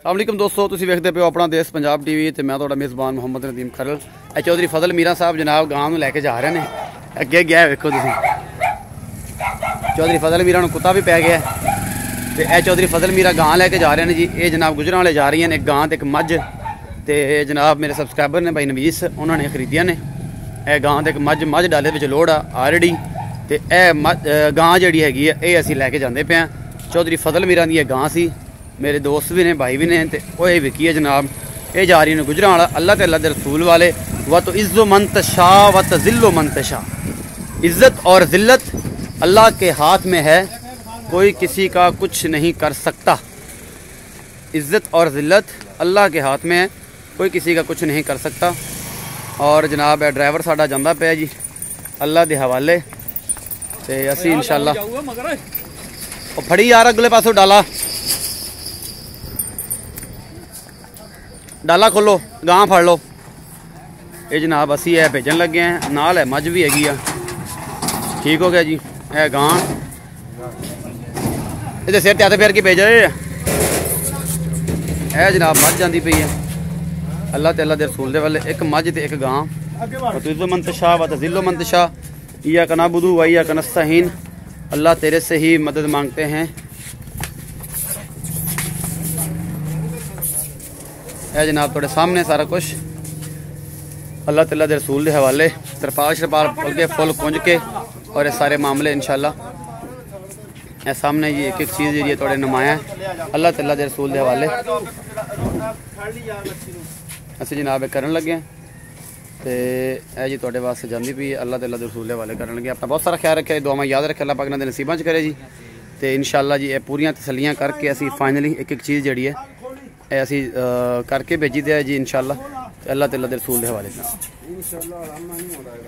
अस्सलामुअलैकुम दोस्तों, तुसीं वेखदे पे हो अपना देश पंजाब टीवी ते मैं तुहाडा मेज़बान मोहम्मद नदीम खरल। चौधरी फजल मीरा साहब जनाब गांव नूं लैके जा रहे हैं। अगे गया वेखो तुसीं, चौधरी फजल मीरा नूं कुत्ता भी पै गया ते चौधरी फजल मीरा गां लैके जा रहे हैं जी। ये जनाब गुजरां वाले जा रही हैं, एक गां ते एक मझ। ते जनाब मेरे सबसक्राइबर ने भाई नवीस, उन्होंने खरीदिया ने यह गां ते एक मझ डाले विच लोड़ आ ऑलरेडी। तो यह गां जिहड़ी हैगी है ये असीं लैके जांदे पे हैं। चौधरी फजल मीरा दी गां सी, मेरे दोस्त भी ने, भाई भी ने, तो वह विकी है जनाब। ये जा रही है गुजरां वाला, अल्लाह ते अल्लाह के रसूल वाले। व तो इज़्ज़ो मंतशा व तज़िल्लो मंतशा, इज़्ज़त और ज़िल्लत अल्लाह के हाथ में है, कोई किसी का कुछ नहीं कर सकता। इज़्ज़त और ज़िल्लत अल्लाह के हाथ में है, कोई किसी का कुछ नहीं कर सकता। और जनाब ड्राइवर साडा जांदा पिया जी अल्लाह के हवाले। तो असी इंशाअल्लाह फड़ी यार अगले पासों डाला खोलो, गां फड़ लो। ये जनाब असी है भेजन लगे हैं, नाल है मझ भी हैगी आ। ठीक हो गया जी, है गां ये सिर ते फेर के भेज रहे है जनाब। मझ जाती पई है अल्लाह ते अल्लाह दे रसूल दे वाले। एक मझ ते एक गां। तुज़्ज़ो मंतशा व तज़िल्लो मंतशा, इय्याका नअबुदु व इय्याका नस्तईन। अल्लाह तेरे से ही मदद मांगते हैं। है जनाब थोड़े सामने सारा कुछ अल्लाह तआला दे रसूल के हवाले। तरपाल शरपाल खोल के फुल कुंज के और ये सारे मामले इंशाअल्लाह ये सामने ये एक एक चीज़ जी थोड़े नुमाया है अल्लाह तआला दे रसूल के हवाले। असीं जनाब करन लगे हैं तो यह जी थोड़े वास्ते जाती पई अल्लाह तआला दे रसूल के हवाले करन लगे। अपना बहुत सारा ख्याल रखे, दुआवां याद रखे, अल्लाह पाक इन्हां दे नसीबां च करे जी। तो इंशाअल्लाह जी ये पूरियां तसल्लियां करके असीं फाइनली एक एक चीज़ जी है ऐसी करके भेजी दे जी इंशाअल्लाह। अल्लाह तआला दे रसूल के हवाले।